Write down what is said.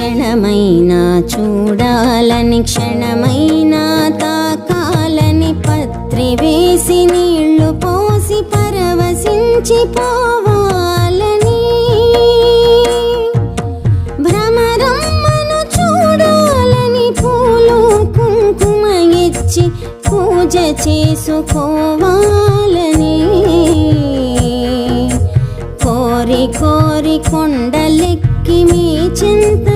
క్షణమైనా చూడాలని క్షణమైనా తాకాలని పత్రి వేసి నీళ్లు పోసి పరవశించిపోవాలని భ్రమరమ్మను చూడాలని పూలు కుంకుమ ఇచ్చి పూజ చేసుకోవాలని కోరి కోరి కొండలెక్కి మీ చింత